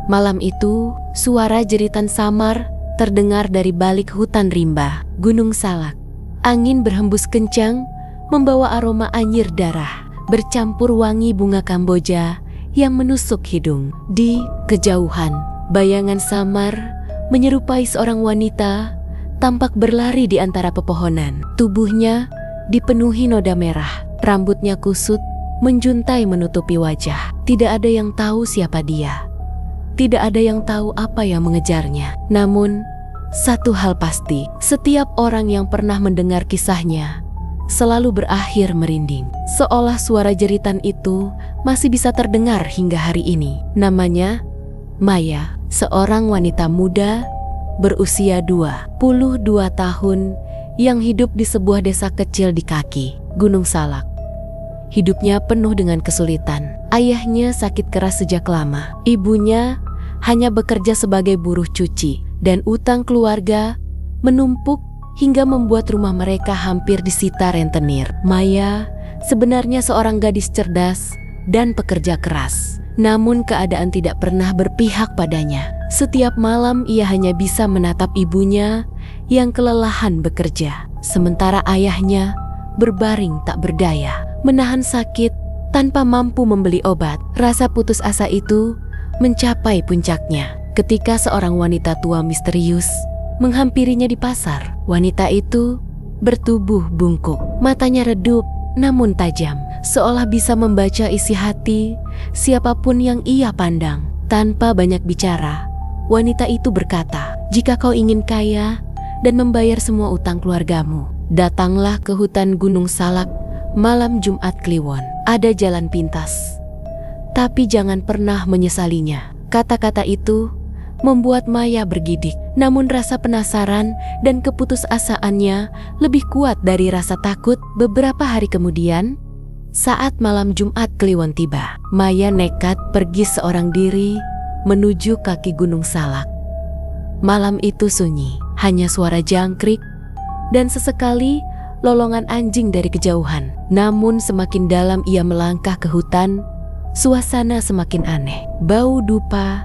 Malam itu, suara jeritan samar terdengar dari balik hutan rimba, Gunung Salak. Angin berhembus kencang, membawa aroma anyir darah, bercampur wangi bunga Kamboja yang menusuk hidung. Di kejauhan, bayangan samar menyerupai seorang wanita tampak berlari di antara pepohonan. Tubuhnya dipenuhi noda merah, rambutnya kusut, menjuntai menutupi wajah. Tidak ada yang tahu siapa dia. Tidak ada yang tahu apa yang mengejarnya. Namun, satu hal pasti, setiap orang yang pernah mendengar kisahnya selalu berakhir merinding. Seolah suara jeritan itu masih bisa terdengar hingga hari ini. Namanya Maya, seorang wanita muda berusia 22 tahun yang hidup di sebuah desa kecil di kaki Gunung Salak. Hidupnya penuh dengan kesulitan. Ayahnya sakit keras sejak lama. Ibunya hanya bekerja sebagai buruh cuci, dan utang keluarga menumpuk hingga membuat rumah mereka hampir disita rentenir. Maya sebenarnya seorang gadis cerdas dan pekerja keras. Namun keadaan tidak pernah berpihak padanya. Setiap malam ia hanya bisa menatap ibunya yang kelelahan bekerja, sementara ayahnya berbaring tak berdaya, menahan sakit tanpa mampu membeli obat. Rasa putus asa itu mencapai puncaknya ketika seorang wanita tua misterius menghampirinya di pasar. Wanita itu bertubuh bungkuk, matanya redup namun tajam, seolah bisa membaca isi hati siapapun yang ia pandang. Tanpa banyak bicara, wanita itu berkata, "Jika kau ingin kaya dan membayar semua utang keluargamu, datanglah ke hutan Gunung Salak malam Jumat Kliwon. Ada jalan pintas, tapi jangan pernah menyesalinya." Kata-kata itu membuat Maya bergidik. Namun rasa penasaran dan keputusasaannya lebih kuat dari rasa takut. Beberapa hari kemudian, saat malam Jumat Kliwon tiba, Maya nekat pergi seorang diri menuju kaki Gunung Salak. Malam itu sunyi, hanya suara jangkrik dan sesekali lolongan anjing dari kejauhan. Namun semakin dalam ia melangkah ke hutan, suasana semakin aneh. Bau dupa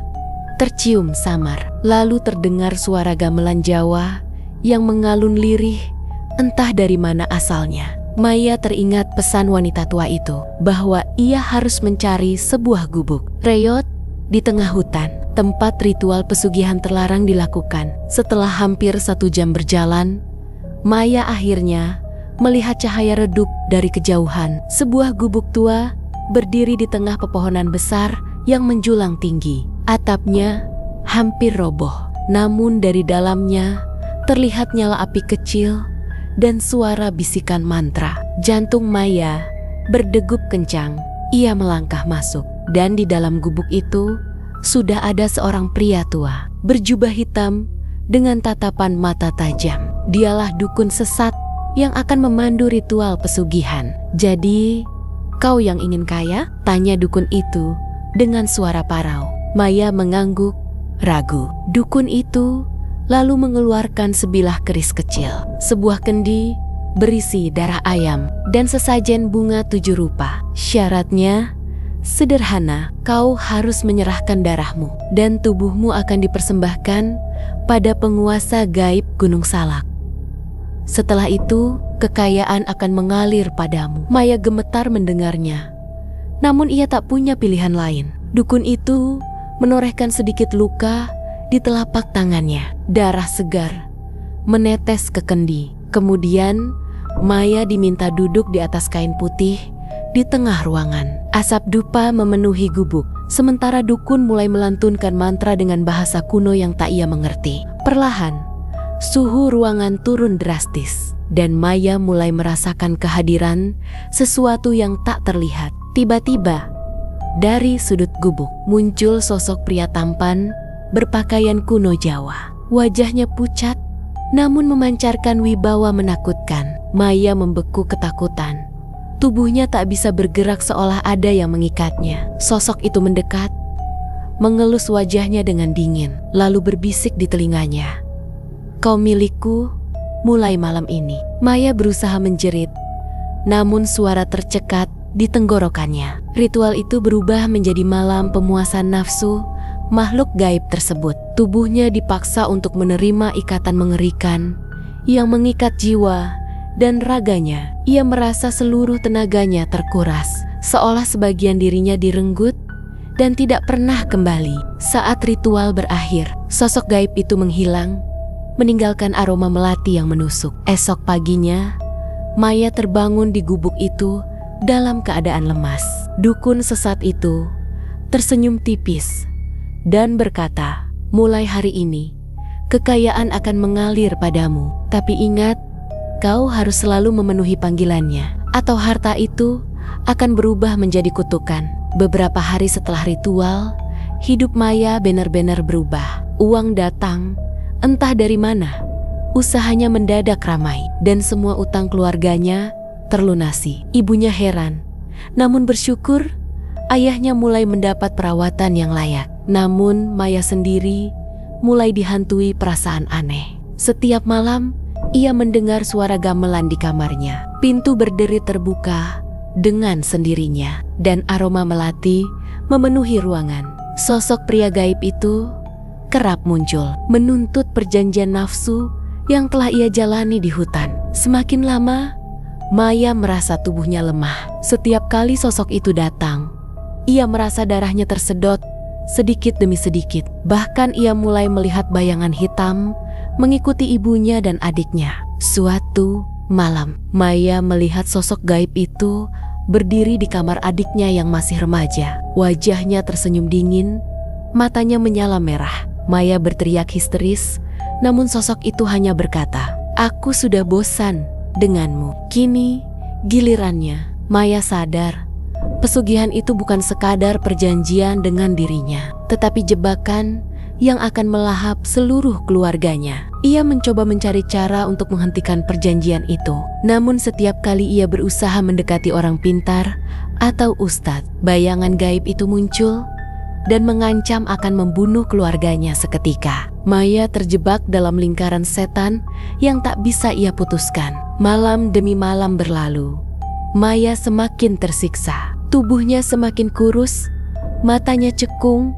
tercium samar, lalu terdengar suara gamelan Jawa yang mengalun lirih, entah dari mana asalnya. Maya teringat pesan wanita tua itu bahwa ia harus mencari sebuah gubuk reyot di tengah hutan, tempat ritual pesugihan terlarang dilakukan. Setelah hampir 1 jam berjalan, Maya akhirnya melihat cahaya redup dari kejauhan. Sebuah gubuk tua berdiri di tengah pepohonan besar yang menjulang tinggi. Atapnya hampir roboh, namun dari dalamnya terlihat nyala api kecil dan suara bisikan mantra. Jantung Maya berdegup kencang. Ia melangkah masuk, dan di dalam gubuk itu sudah ada seorang pria tua berjubah hitam dengan tatapan mata tajam. Dialah dukun sesat yang akan memandu ritual pesugihan. "Jadi, kau yang ingin kaya?" tanya dukun itu dengan suara parau. Maya mengangguk, ragu. Dukun itu lalu mengeluarkan sebilah keris kecil, sebuah kendi berisi darah ayam, dan sesajen bunga 7 rupa. Syaratnya sederhana, kau harus menyerahkan darahmu, dan tubuhmu akan dipersembahkan pada penguasa gaib Gunung Salak. Setelah itu, kekayaan akan mengalir padamu. Maya gemetar mendengarnya, namun ia tak punya pilihan lain. Dukun itu menorehkan sedikit luka di telapak tangannya. Darah segar menetes ke kendi. Kemudian Maya diminta duduk di atas kain putih di tengah ruangan. Asap dupa memenuhi gubuk, sementara dukun mulai melantunkan mantra dengan bahasa kuno yang tak ia mengerti. Perlahan, suhu ruangan turun drastis, dan Maya mulai merasakan kehadiran sesuatu yang tak terlihat. Tiba-tiba, dari sudut gubuk muncul sosok pria tampan berpakaian kuno Jawa. Wajahnya pucat, namun memancarkan wibawa menakutkan. Maya membeku ketakutan. Tubuhnya tak bisa bergerak, seolah ada yang mengikatnya. Sosok itu mendekat, mengelus wajahnya dengan dingin, lalu berbisik di telinganya, "Kau milikku mulai malam ini." Maya berusaha menjerit, namun suara tercekat di tenggorokannya. Ritual itu berubah menjadi malam pemuasan nafsu makhluk gaib tersebut. Tubuhnya dipaksa untuk menerima ikatan mengerikan yang mengikat jiwa dan raganya. Ia merasa seluruh tenaganya terkuras, seolah sebagian dirinya direnggut dan tidak pernah kembali. Saat ritual berakhir, sosok gaib itu menghilang, meninggalkan aroma melati yang menusuk. Esok paginya, Maya terbangun di gubuk itu dalam keadaan lemas. Dukun sesat itu tersenyum tipis dan berkata, "Mulai hari ini, kekayaan akan mengalir padamu. Tapi ingat, kau harus selalu memenuhi panggilannya, atau harta itu akan berubah menjadi kutukan." Beberapa hari setelah ritual, hidup Maya benar-benar berubah. Uang datang, entah dari mana. Usahanya mendadak ramai, dan semua utang keluarganya terlunasi. Ibunya heran, namun bersyukur ayahnya mulai mendapat perawatan yang layak. Namun Maya sendiri mulai dihantui perasaan aneh. Setiap malam, ia mendengar suara gamelan di kamarnya. Pintu berderi terbuka dengan sendirinya, dan aroma melati memenuhi ruangan. Sosok pria gaib itu kerap muncul, menuntut perjanjian nafsu yang telah ia jalani di hutan. Semakin lama, Maya merasa tubuhnya lemah. Setiap kali sosok itu datang, ia merasa darahnya tersedot sedikit demi sedikit. Bahkan ia mulai melihat bayangan hitam mengikuti ibunya dan adiknya. Suatu malam, Maya melihat sosok gaib itu berdiri di kamar adiknya yang masih remaja. Wajahnya tersenyum dingin, matanya menyala merah. Maya berteriak histeris, namun sosok itu hanya berkata, "Aku sudah bosan denganmu." Kini gilirannya. Maya sadar pesugihan itu bukan sekadar perjanjian dengan dirinya, tetapi jebakan yang akan melahap seluruh keluarganya. Ia mencoba mencari cara untuk menghentikan perjanjian itu. Namun setiap kali ia berusaha mendekati orang pintar atau ustadz, bayangan gaib itu muncul dan mengancam akan membunuh keluarganya seketika. Maya terjebak dalam lingkaran setan yang tak bisa ia putuskan. Malam demi malam berlalu. Maya semakin tersiksa. Tubuhnya semakin kurus, matanya cekung,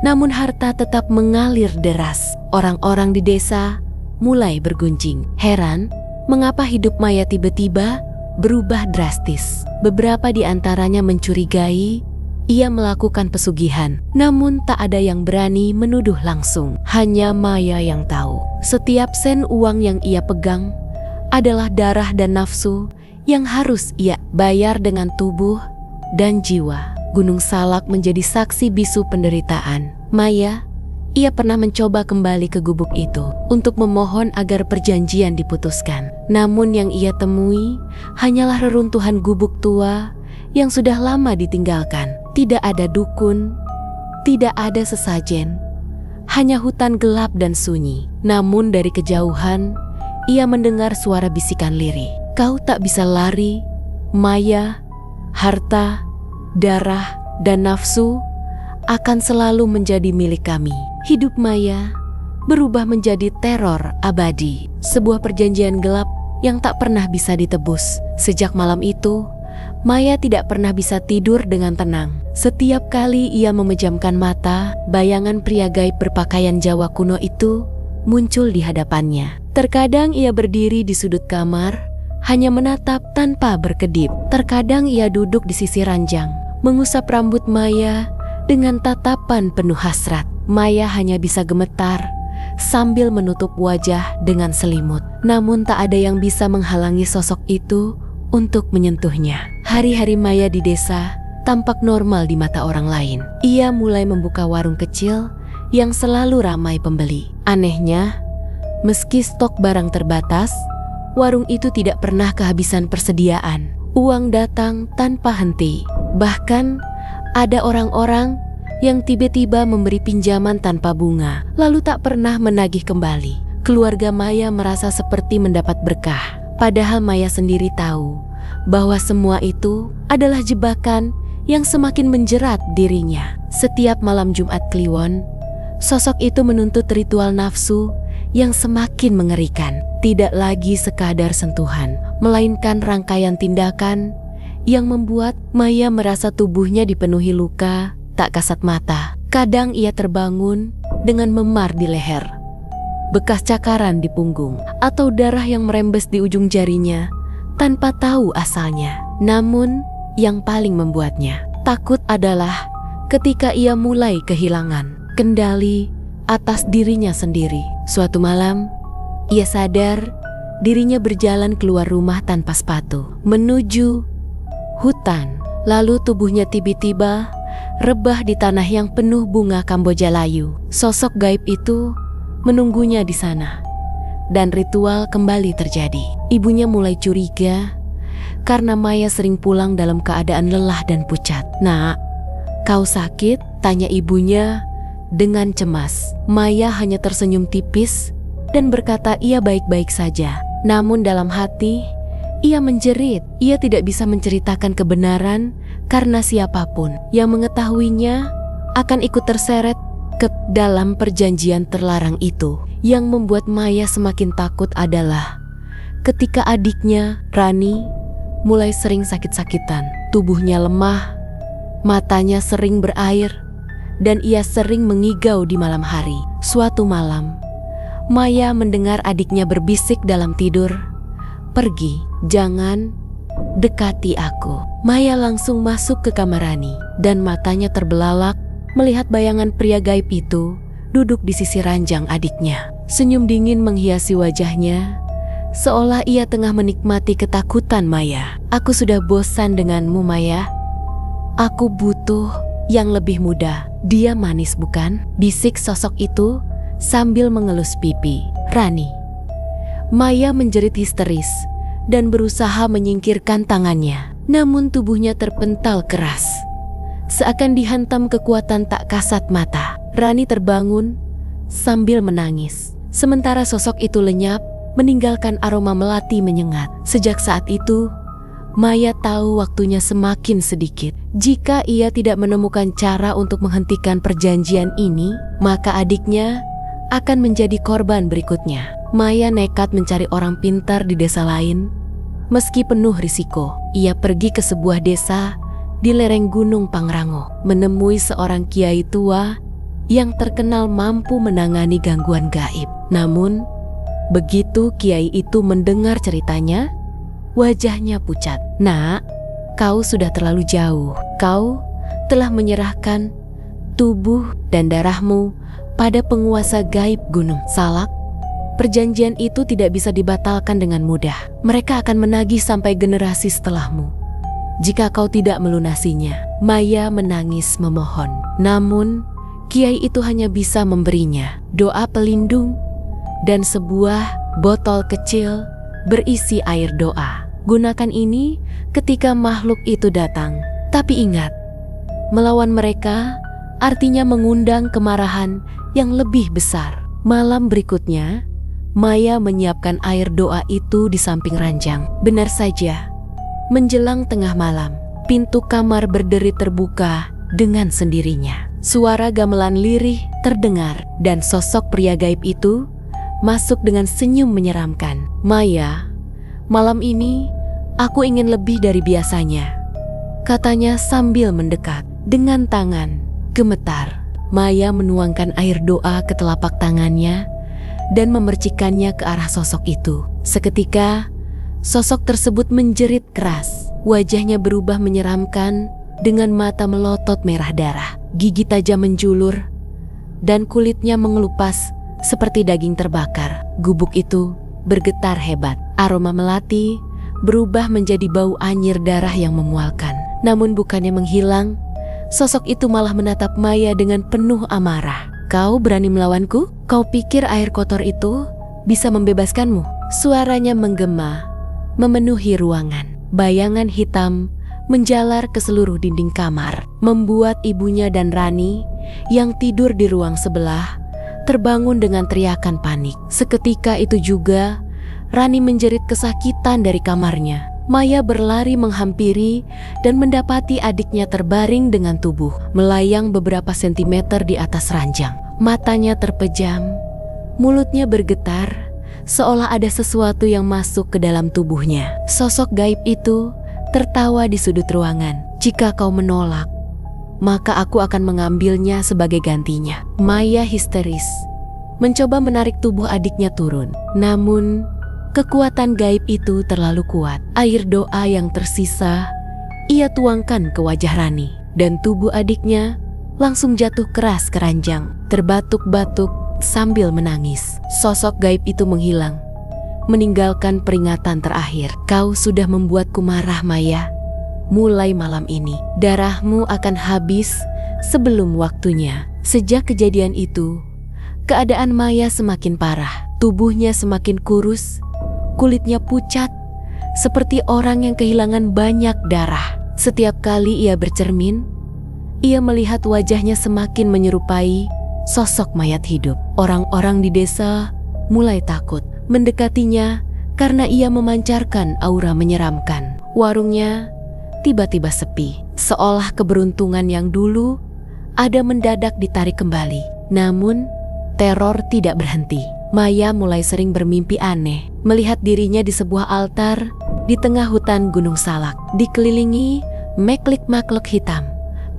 namun harta tetap mengalir deras. Orang-orang di desa mulai bergunjing. Heran, mengapa hidup Maya tiba-tiba berubah drastis. Beberapa di antaranya mencurigai ia melakukan pesugihan, namun tak ada yang berani menuduh langsung. Hanya Maya yang tahu, setiap sen uang yang ia pegang adalah darah dan nafsu yang harus ia bayar dengan tubuh dan jiwa. Gunung Salak menjadi saksi bisu penderitaan Maya. Ia pernah mencoba kembali ke gubuk itu untuk memohon agar perjanjian diputuskan. Namun yang ia temui hanyalah reruntuhan gubuk tua yang sudah lama ditinggalkan. Tidak ada dukun, tidak ada sesajen, hanya hutan gelap dan sunyi. Namun dari kejauhan, ia mendengar suara bisikan lirih. "Kau tak bisa lari, Maya. Harta, darah, dan nafsu akan selalu menjadi milik kami." Hidup Maya berubah menjadi teror abadi, sebuah perjanjian gelap yang tak pernah bisa ditebus. Sejak malam itu, Maya tidak pernah bisa tidur dengan tenang. Setiap kali ia memejamkan mata, bayangan pria gaib berpakaian Jawa kuno itu muncul di hadapannya. Terkadang ia berdiri di sudut kamar, hanya menatap tanpa berkedip. Terkadang ia duduk di sisi ranjang, mengusap rambut Maya dengan tatapan penuh hasrat. Maya hanya bisa gemetar sambil menutup wajah dengan selimut. Namun tak ada yang bisa menghalangi sosok itu untuk menyentuhnya. Hari-hari Maya di desa tampak normal di mata orang lain. Ia mulai membuka warung kecil yang selalu ramai pembeli. Anehnya, meski stok barang terbatas, warung itu tidak pernah kehabisan persediaan. Uang datang tanpa henti. Bahkan ada orang-orang yang tiba-tiba memberi pinjaman tanpa bunga, lalu tak pernah menagih kembali. Keluarga Maya merasa seperti mendapat berkah. Padahal Maya sendiri tahu bahwa semua itu adalah jebakan yang semakin menjerat dirinya. Setiap malam Jumat Kliwon, sosok itu menuntut ritual nafsu yang semakin mengerikan. Tidak lagi sekadar sentuhan, melainkan rangkaian tindakan yang membuat Maya merasa tubuhnya dipenuhi luka tak kasat mata. Kadang ia terbangun dengan memar di leher, bekas cakaran di punggung, atau darah yang merembes di ujung jarinya tanpa tahu asalnya. Namun, yang paling membuatnya takut adalah ketika ia mulai kehilangan kendali atas dirinya sendiri. Suatu malam, ia sadar dirinya berjalan keluar rumah tanpa sepatu menuju hutan. Lalu tubuhnya tiba-tiba rebah di tanah yang penuh bunga kamboja layu. Sosok gaib itu menunggunya di sana, dan ritual kembali terjadi. Ibunya mulai curiga karena Maya sering pulang dalam keadaan lelah dan pucat. "Nak, kau sakit?" tanya ibunya dengan cemas. Maya hanya tersenyum tipis dan berkata ia baik-baik saja. Namun dalam hati, ia menjerit. Ia tidak bisa menceritakan kebenaran karena siapapun yang mengetahuinya akan ikut terseret ke dalam perjanjian terlarang itu. Yang membuat Maya semakin takut adalah ketika adiknya, Rani, mulai sering sakit-sakitan. Tubuhnya lemah, matanya sering berair, dan ia sering mengigau di malam hari. Suatu malam, Maya mendengar adiknya berbisik dalam tidur, "Pergi, jangan dekati aku." Maya langsung masuk ke kamar Rani, dan matanya terbelalak melihat bayangan pria gaib itu duduk di sisi ranjang adiknya. Senyum dingin menghiasi wajahnya, seolah ia tengah menikmati ketakutan Maya. "Aku sudah bosan denganmu, Maya. Aku butuh yang lebih muda." "Dia manis bukan?" bisik sosok itu sambil mengelus pipi Rani. Maya menjerit histeris dan berusaha menyingkirkan tangannya. Namun tubuhnya terpental keras, seakan dihantam kekuatan tak kasat mata. Rani terbangun sambil menangis, sementara sosok itu lenyap meninggalkan aroma melati menyengat. Sejak saat itu, Maya tahu waktunya semakin sedikit. Jika ia tidak menemukan cara untuk menghentikan perjanjian ini, maka adiknya akan menjadi korban berikutnya. Maya nekat mencari orang pintar di desa lain. Meski penuh risiko, ia pergi ke sebuah desa di lereng Gunung Pangrango, menemui seorang kiai tua yang terkenal mampu menangani gangguan gaib. Namun, begitu kiai itu mendengar ceritanya, wajahnya pucat. "Nak, kau sudah terlalu jauh. Kau telah menyerahkan tubuh dan darahmu pada penguasa gaib Gunung Salak. Perjanjian itu tidak bisa dibatalkan dengan mudah. Mereka akan menagih sampai generasi setelahmu jika kau tidak melunasinya." Maya menangis memohon. Namun, kiai itu hanya bisa memberinya doa pelindung dan sebuah botol kecil berisi air doa. "Gunakan ini ketika makhluk itu datang. Tapi ingat, melawan mereka artinya mengundang kemarahan yang lebih besar." Malam berikutnya, Maya menyiapkan air doa itu di samping ranjang. Benar saja, menjelang tengah malam, pintu kamar berderi terbuka dengan sendirinya. Suara gamelan lirih terdengar dan sosok pria gaib itu masuk dengan senyum menyeramkan. "Maya, malam ini aku ingin lebih dari biasanya," katanya sambil mendekat. Dengan tangan gemetar, Maya menuangkan air doa ke telapak tangannya dan memercikannya ke arah sosok itu. Seketika, sosok tersebut menjerit keras. Wajahnya berubah menyeramkan dengan mata melotot merah darah. Gigi tajam menjulur dan kulitnya mengelupas seperti daging terbakar. Gubuk itu bergetar hebat. Aroma melati berubah menjadi bau anyir darah yang memualkan. Namun bukannya menghilang, sosok itu malah menatap Maya dengan penuh amarah. "Kau berani melawanku? Kau pikir air kotor itu bisa membebaskanmu?" Suaranya menggema, memenuhi ruangan. Bayangan hitam menjalar ke seluruh dinding kamar, membuat ibunya dan Rani yang tidur di ruang sebelah terbangun dengan teriakan panik. Seketika itu juga, Rani menjerit kesakitan dari kamarnya. Maya berlari menghampiri dan mendapati adiknya terbaring dengan tubuh melayang beberapa sentimeter di atas ranjang. Matanya terpejam, mulutnya bergetar, seolah ada sesuatu yang masuk ke dalam tubuhnya. Sosok gaib itu tertawa di sudut ruangan. "Jika kau menolak, maka aku akan mengambilnya sebagai gantinya. Maya histeris, mencoba menarik tubuh adiknya turun. Namun, kekuatan gaib itu terlalu kuat. Air doa yang tersisa, ia tuangkan ke wajah Rani. Dan tubuh adiknya langsung jatuh keras ke ranjang, terbatuk-batuk sambil menangis. Sosok gaib itu menghilang, meninggalkan peringatan terakhir. Kau sudah membuatku marah, Maya. Mulai malam ini, darahmu akan habis sebelum waktunya. Sejak kejadian itu, keadaan Maya semakin parah. Tubuhnya semakin kurus, kulitnya pucat, seperti orang yang kehilangan banyak darah. Setiap kali ia bercermin, ia melihat wajahnya semakin menyerupai sosok mayat hidup. Orang-orang di desa mulai takut mendekatinya karena ia memancarkan aura menyeramkan. Warungnya tiba-tiba sepi, seolah keberuntungan yang dulu ada mendadak ditarik kembali. Namun, teror tidak berhenti. Maya mulai sering bermimpi aneh, melihat dirinya di sebuah altar di tengah hutan Gunung Salak, dikelilingi makhluk-makhluk hitam,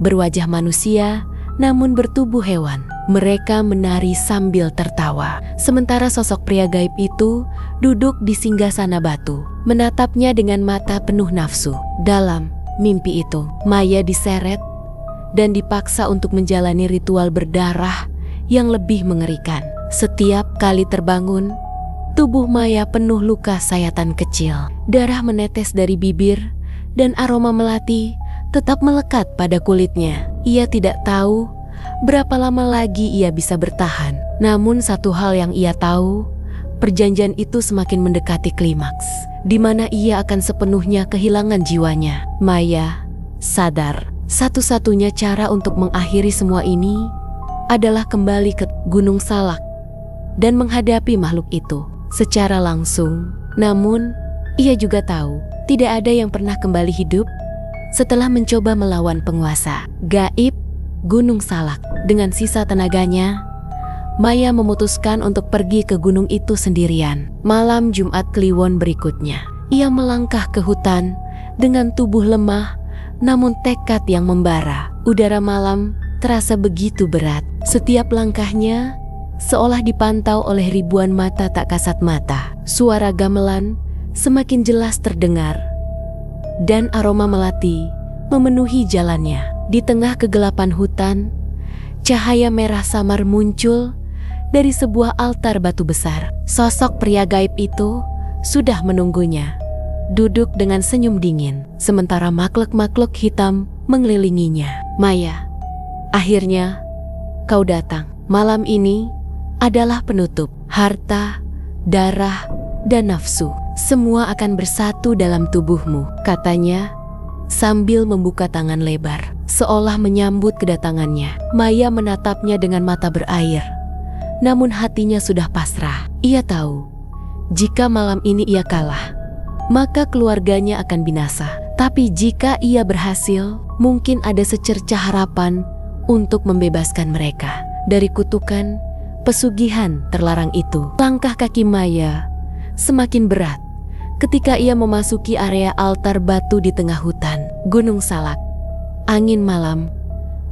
berwajah manusia namun bertubuh hewan. Mereka menari sambil tertawa, sementara sosok pria gaib itu duduk di singgasana batu, menatapnya dengan mata penuh nafsu. Dalam mimpi itu, Maya diseret dan dipaksa untuk menjalani ritual berdarah yang lebih mengerikan. Setiap kali terbangun, tubuh Maya penuh luka sayatan kecil. Darah menetes dari bibir dan aroma melati tetap melekat pada kulitnya. Ia tidak tahu berapa lama lagi ia bisa bertahan. Namun satu hal yang ia tahu, perjanjian itu semakin mendekati klimaks, di mana ia akan sepenuhnya kehilangan jiwanya. Maya sadar, satu-satunya cara untuk mengakhiri semua ini adalah kembali ke Gunung Salak dan menghadapi makhluk itu secara langsung. Namun, ia juga tahu tidak ada yang pernah kembali hidup setelah mencoba melawan penguasa gaib Gunung Salak. Dengan sisa tenaganya, Maya memutuskan untuk pergi ke gunung itu sendirian. Malam Jumat Kliwon berikutnya, ia melangkah ke hutan dengan tubuh lemah namun tekad yang membara. Udara malam terasa begitu berat. Setiap langkahnya seolah dipantau oleh ribuan mata tak kasat mata. Suara gamelan semakin jelas terdengar dan aroma melati memenuhi jalannya. Di tengah kegelapan hutan, cahaya merah samar muncul dari sebuah altar batu besar. Sosok pria gaib itu sudah menunggunya, duduk dengan senyum dingin, sementara makhluk-makhluk hitam mengelilinginya. Maya, akhirnya kau datang. Malam ini adalah penutup. Harta, darah, dan nafsu, semua akan bersatu dalam tubuhmu, katanya sambil membuka tangan lebar, seolah menyambut kedatangannya. Maya menatapnya dengan mata berair, namun hatinya sudah pasrah. Ia tahu, jika malam ini ia kalah, maka keluarganya akan binasa. Tapi jika ia berhasil, mungkin ada secercah harapan untuk membebaskan mereka dari kutukan pesugihan terlarang itu. Langkah kaki Maya semakin berat ketika ia memasuki area altar batu di tengah hutan Gunung Salak. Angin malam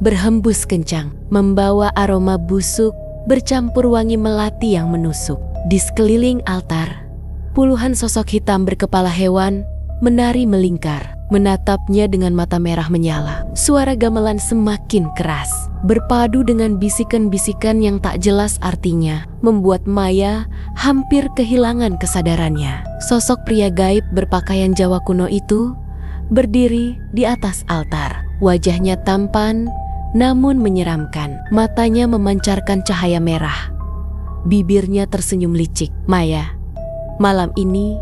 berhembus kencang, membawa aroma busuk bercampur wangi melati yang menusuk. Di sekeliling altar, puluhan sosok hitam berkepala hewan menari melingkar, menatapnya dengan mata merah menyala. Suara gamelan semakin keras, berpadu dengan bisikan-bisikan yang tak jelas artinya, membuat Maya hampir kehilangan kesadarannya. Sosok pria gaib berpakaian Jawa kuno itu berdiri di atas altar. Wajahnya tampan namun menyeramkan, matanya memancarkan cahaya merah, bibirnya tersenyum licik. Maya, malam ini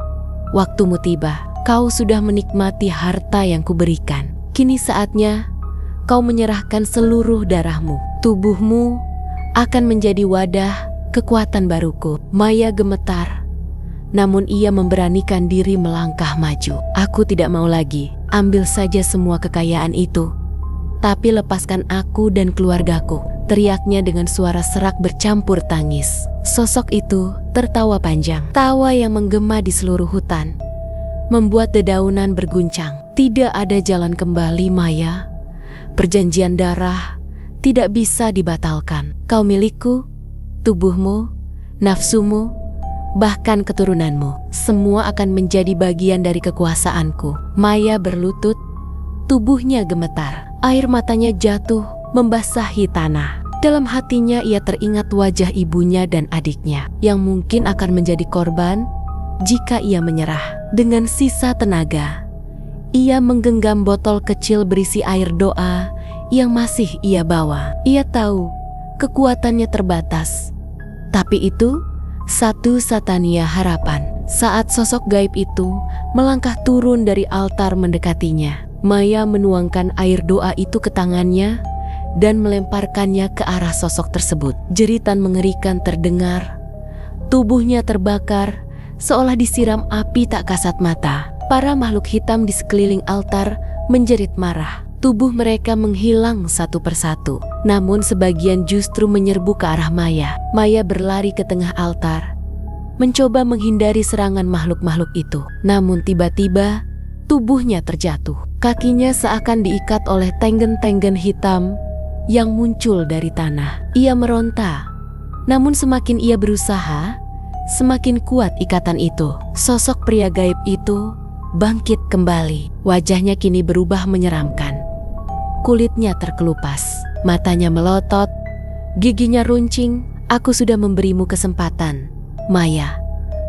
waktumu tiba. Kau sudah menikmati harta yang kuberikan. Kini saatnya kau menyerahkan seluruh darahmu. Tubuhmu akan menjadi wadah kekuatan baruku. Maya gemetar, namun ia memberanikan diri melangkah maju. Aku tidak mau lagi. Ambil saja semua kekayaan itu, tapi lepaskan aku dan keluargaku, teriaknya dengan suara serak bercampur tangis. Sosok itu tertawa panjang, tawa yang menggema di seluruh hutan, membuat dedaunan berguncang. Tidak ada jalan kembali, Maya. Perjanjian darah tidak bisa dibatalkan. Kau milikku, tubuhmu, nafsumu, bahkan keturunanmu. Semua akan menjadi bagian dari kekuasaanku. Maya berlutut, tubuhnya gemetar. Air matanya jatuh membasahi tanah. Dalam hatinya ia teringat wajah ibunya dan adiknya yang mungkin akan menjadi korban jika ia menyerah. Dengan sisa tenaga, ia menggenggam botol kecil berisi air doa yang masih ia bawa. Ia tahu kekuatannya terbatas, tapi itu satu-satunya harapan. Saat sosok gaib itu melangkah turun dari altar mendekatinya, Maya menuangkan air doa itu ke tangannya dan melemparkannya ke arah sosok tersebut. Jeritan mengerikan terdengar. Tubuhnya terbakar seolah disiram api tak kasat mata. Para makhluk hitam di sekeliling altar menjerit marah. Tubuh mereka menghilang satu persatu, namun sebagian justru menyerbu ke arah Maya. Maya berlari ke tengah altar, mencoba menghindari serangan makhluk-makhluk itu. Namun tiba-tiba tubuhnya terjatuh. Kakinya seakan diikat oleh tenggen-tenggen hitam yang muncul dari tanah. Ia meronta, namun semakin ia berusaha, semakin kuat ikatan itu. Sosok pria gaib itu bangkit kembali. Wajahnya kini berubah menyeramkan. Kulitnya terkelupas, matanya melotot, giginya runcing. Aku sudah memberimu kesempatan, Maya.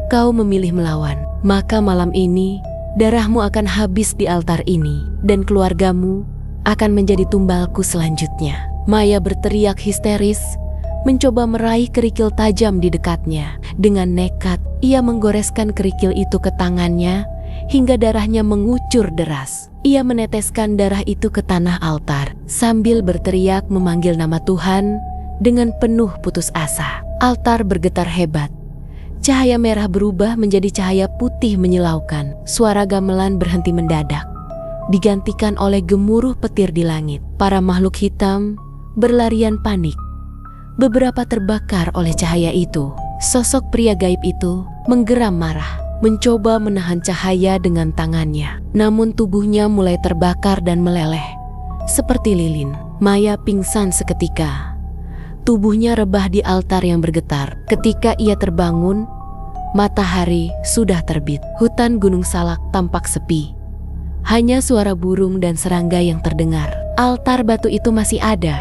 Kau memilih melawan, maka malam ini darahmu akan habis di altar ini dan keluargamu akan menjadi tumbalku selanjutnya. Maya berteriak histeris, mencoba meraih kerikil tajam di dekatnya. Dengan nekat, ia menggoreskan kerikil itu ke tangannya hingga darahnya mengucur deras. Ia meneteskan darah itu ke tanah altar sambil berteriak memanggil nama Tuhan dengan penuh putus asa. Altar bergetar hebat. Cahaya merah berubah menjadi cahaya putih menyilaukan. Suara gamelan berhenti mendadak, digantikan oleh gemuruh petir di langit. Para makhluk hitam berlarian panik. Beberapa terbakar oleh cahaya itu. Sosok pria gaib itu menggeram marah, mencoba menahan cahaya dengan tangannya. Namun tubuhnya mulai terbakar dan meleleh seperti lilin. Maya pingsan seketika. Tubuhnya rebah di altar yang bergetar. Ketika ia terbangun, matahari sudah terbit. Hutan Gunung Salak tampak sepi. Hanya suara burung dan serangga yang terdengar. Altar batu itu masih ada,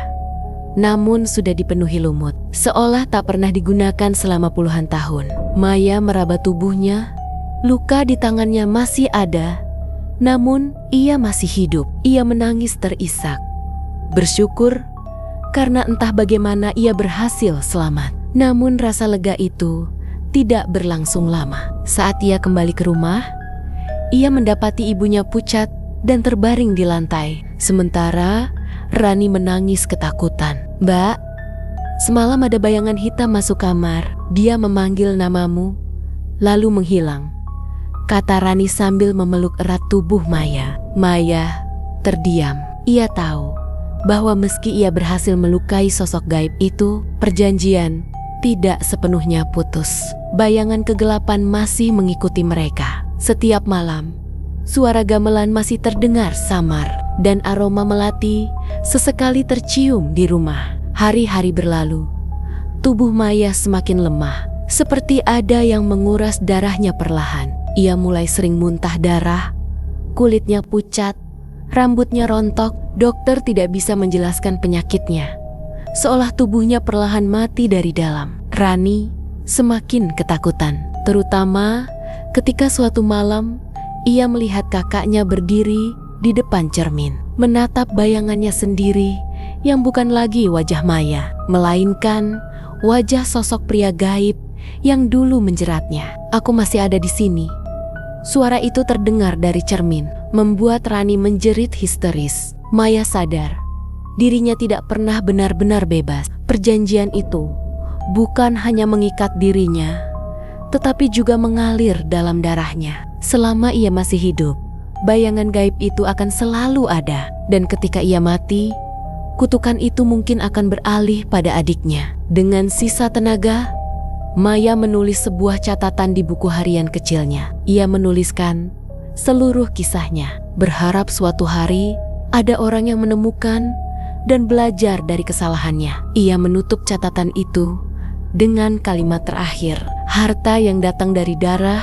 namun sudah dipenuhi lumut, seolah tak pernah digunakan selama puluhan tahun. Maya meraba tubuhnya. Luka di tangannya masih ada, namun ia masih hidup. Ia menangis terisak, bersyukur karena entah bagaimana ia berhasil selamat. Namun rasa lega itu tidak berlangsung lama. Saat ia kembali ke rumah, ia mendapati ibunya pucat dan terbaring di lantai. Sementara Rani menangis ketakutan. "Mbak, semalam ada bayangan hitam masuk kamar. Dia memanggil namamu, lalu menghilang," kata Rani sambil memeluk erat tubuh Maya. Maya terdiam. Ia tahu bahwa meski ia berhasil melukai sosok gaib itu, perjanjian tidak sepenuhnya putus. Bayangan kegelapan masih mengikuti mereka. Setiap malam, suara gamelan masih terdengar samar dan aroma melati sesekali tercium di rumah. Hari-hari berlalu, tubuh Maya semakin lemah, seperti ada yang menguras darahnya perlahan. Ia mulai sering muntah darah, kulitnya pucat, rambutnya rontok. Dokter tidak bisa menjelaskan penyakitnya, seolah tubuhnya perlahan mati dari dalam. Rani semakin ketakutan, terutama ketika suatu malam ia melihat kakaknya berdiri di depan cermin, menatap bayangannya sendiri yang bukan lagi wajah Maya, melainkan wajah sosok pria gaib yang dulu menjeratnya. "Aku masih ada di sini." Suara itu terdengar dari cermin, membuat Rani menjerit histeris. Maya sadar dirinya tidak pernah benar-benar bebas. Perjanjian itu bukan hanya mengikat dirinya, tetapi juga mengalir dalam darahnya. Selama ia masih hidup, bayangan gaib itu akan selalu ada. Dan ketika ia mati, kutukan itu mungkin akan beralih pada adiknya. Dengan sisa tenaga, Maya menulis sebuah catatan di buku harian kecilnya. Ia menuliskan seluruh kisahnya, berharap suatu hari ada orang yang menemukan dan belajar dari kesalahannya. Ia menutup catatan itu dengan kalimat terakhir, harta yang datang dari darah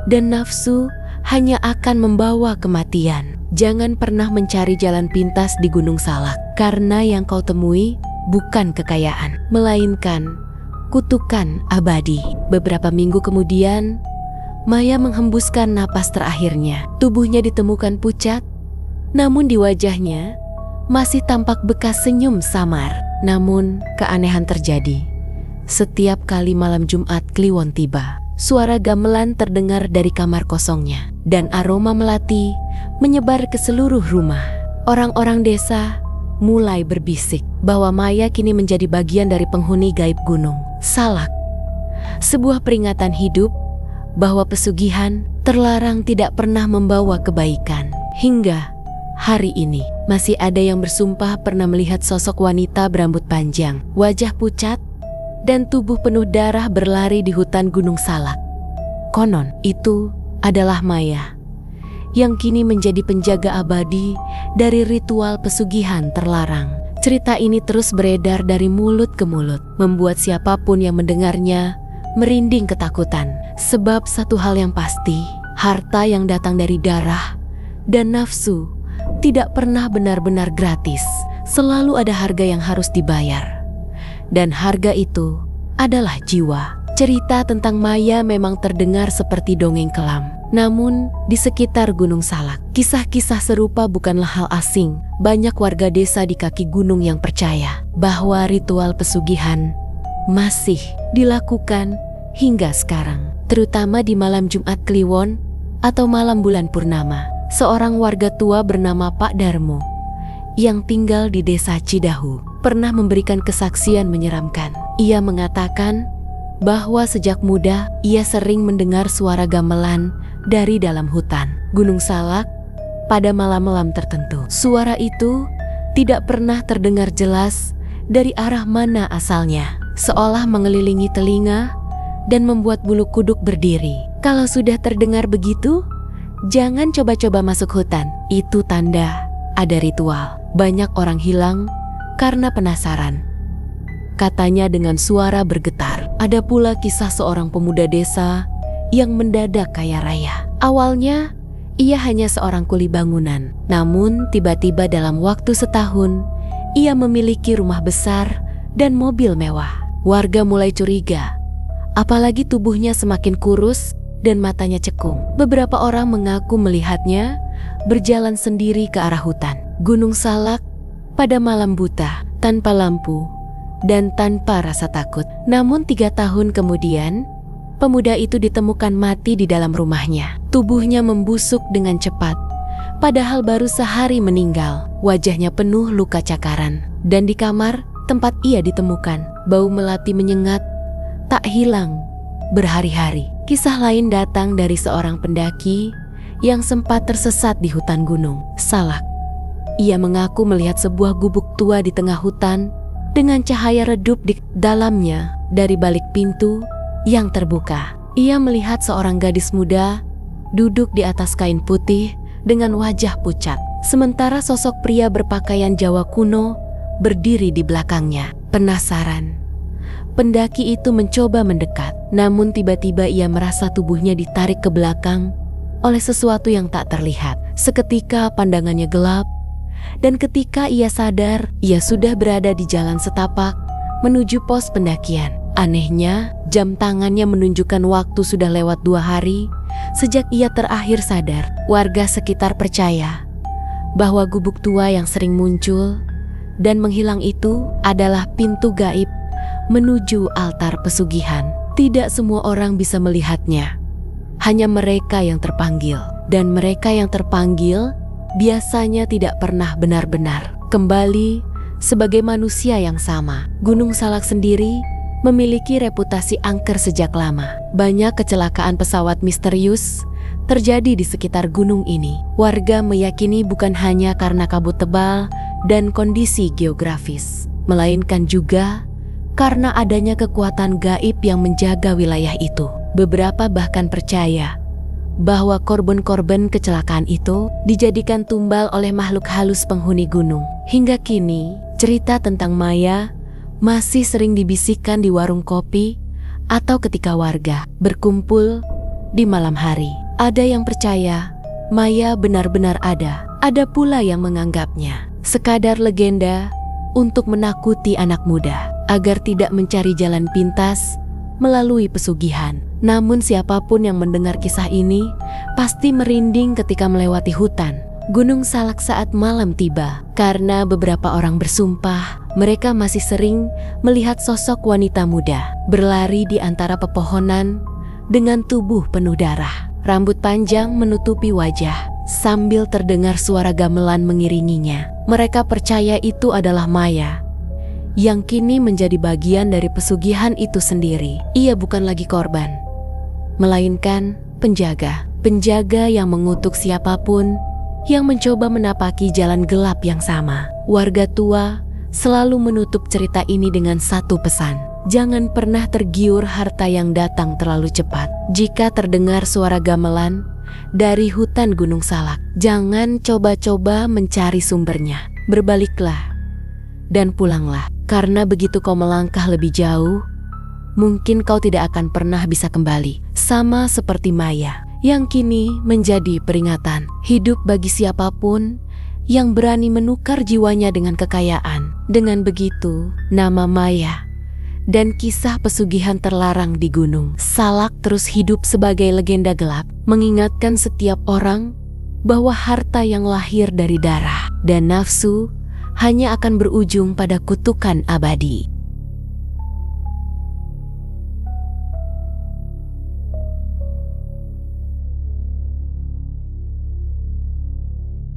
dan nafsu hanya akan membawa kematian. Jangan pernah mencari jalan pintas di Gunung Salak, karena yang kau temui bukan kekayaan, melainkan kutukan abadi. Beberapa minggu kemudian, Maya menghembuskan napas terakhirnya. Tubuhnya ditemukan pucat, namun di wajahnya masih tampak bekas senyum samar. Namun keanehan terjadi. Setiap kali malam Jumat Kliwon tiba, suara gamelan terdengar dari kamar kosongnya dan aroma melati menyebar ke seluruh rumah. Orang-orang desa mulai berbisik bahwa Maya kini menjadi bagian dari penghuni gaib Gunung Salak. Sebuah peringatan hidup bahwa pesugihan terlarang tidak pernah membawa kebaikan. Hingga hari ini masih ada yang bersumpah pernah melihat sosok wanita berambut panjang, wajah pucat, dan tubuh penuh darah berlari di hutan Gunung Salak. Konon itu adalah Maya yang kini menjadi penjaga abadi dari ritual pesugihan terlarang. Cerita ini terus beredar dari mulut ke mulut, membuat siapapun yang mendengarnya merinding ketakutan. Sebab satu hal yang pasti, harta yang datang dari darah dan nafsu tidak pernah benar-benar gratis. Selalu ada harga yang harus dibayar. Dan harga itu adalah jiwa. Cerita tentang Maya memang terdengar seperti dongeng kelam. Namun, di sekitar Gunung Salak, kisah-kisah serupa bukanlah hal asing. Banyak warga desa di kaki gunung yang percaya bahwa ritual pesugihan masih dilakukan hingga sekarang. Terutama di malam Jumat Kliwon atau malam bulan purnama. Seorang warga tua bernama Pak Darmo yang tinggal di desa Cidahu pernah memberikan kesaksian menyeramkan. Ia mengatakan bahwa sejak muda ia sering mendengar suara gamelan dari dalam hutan Gunung Salak pada malam-malam tertentu. Suara itu tidak pernah terdengar jelas dari arah mana asalnya, seolah mengelilingi telinga dan membuat bulu kuduk berdiri. Kalau sudah terdengar begitu, jangan coba-coba masuk hutan. Itu tanda ada ritual. Banyak orang hilang karena penasaran, katanya dengan suara bergetar. Ada pula kisah seorang pemuda desa yang mendadak kaya raya. Awalnya, ia hanya seorang kuli bangunan. Namun, tiba-tiba dalam waktu setahun, ia memiliki rumah besar dan mobil mewah. Warga mulai curiga, apalagi tubuhnya semakin kurus dan matanya cekung. Beberapa orang mengaku melihatnya berjalan sendiri ke arah hutan Gunung Salak pada malam buta, tanpa lampu dan tanpa rasa takut. Namun 3 tahun kemudian, pemuda itu ditemukan mati di dalam rumahnya. Tubuhnya membusuk dengan cepat, padahal baru sehari meninggal. Wajahnya penuh luka cakaran. Dan di kamar tempat ia ditemukan, bau melati menyengat, tak hilang berhari-hari. Kisah lain datang dari seorang pendaki yang sempat tersesat di hutan Gunung Salak. Ia mengaku melihat sebuah gubuk tua di tengah hutan dengan cahaya redup di dalamnya. Dari balik pintu yang terbuka, ia melihat seorang gadis muda duduk di atas kain putih dengan wajah pucat. Sementara sosok pria berpakaian Jawa kuno berdiri di belakangnya. Penasaran, pendaki itu mencoba mendekat. Namun tiba-tiba ia merasa tubuhnya ditarik ke belakang oleh sesuatu yang tak terlihat. Seketika pandangannya gelap, dan ketika ia sadar, ia sudah berada di jalan setapak menuju pos pendakian. Anehnya, jam tangannya menunjukkan waktu sudah lewat 2 hari sejak ia terakhir sadar. Warga sekitar percaya bahwa gubuk tua yang sering muncul dan menghilang itu adalah pintu gaib menuju altar pesugihan. Tidak semua orang bisa melihatnya, hanya mereka yang terpanggil. Dan mereka yang terpanggil biasanya tidak pernah benar-benar kembali sebagai manusia yang sama. Gunung Salak sendiri memiliki reputasi angker sejak lama. Banyak kecelakaan pesawat misterius terjadi di sekitar gunung ini. Warga meyakini bukan hanya karena kabut tebal dan kondisi geografis, melainkan juga karena adanya kekuatan gaib yang menjaga wilayah itu. Beberapa bahkan percaya bahwa korban-korban kecelakaan itu dijadikan tumbal oleh makhluk halus penghuni gunung. Hingga kini, cerita tentang Maya masih sering dibisikkan di warung kopi atau ketika warga berkumpul di malam hari. Ada yang percaya Maya benar-benar ada pula yang menganggapnya sekadar legenda untuk menakuti anak muda agar tidak mencari jalan pintas melalui pesugihan. Namun siapapun yang mendengar kisah ini pasti merinding ketika melewati hutan Gunung Salak saat malam tiba, karena beberapa orang bersumpah mereka masih sering melihat sosok wanita muda berlari di antara pepohonan dengan tubuh penuh darah. Rambut panjang menutupi wajah sambil terdengar suara gamelan mengiringinya. Mereka percaya itu adalah Maya yang kini menjadi bagian dari pesugihan itu sendiri. Ia bukan lagi korban, melainkan penjaga yang mengutuk siapapun yang mencoba menapaki jalan gelap yang sama. Warga tua selalu menutup cerita ini dengan satu pesan: jangan pernah tergiur harta yang datang terlalu cepat. Jika terdengar suara gamelan dari hutan Gunung Salak, jangan coba-coba mencari sumbernya. Berbaliklah dan pulanglah, karena begitu kau melangkah lebih jauh, mungkin kau tidak akan pernah bisa kembali. Sama seperti Maya yang kini menjadi peringatan hidup bagi siapapun yang berani menukar jiwanya dengan kekayaan. Dengan begitu, nama Maya dan kisah pesugihan terlarang di Gunung Salak terus hidup sebagai legenda gelap, mengingatkan setiap orang bahwa harta yang lahir dari darah dan nafsu hanya akan berujung pada kutukan abadi.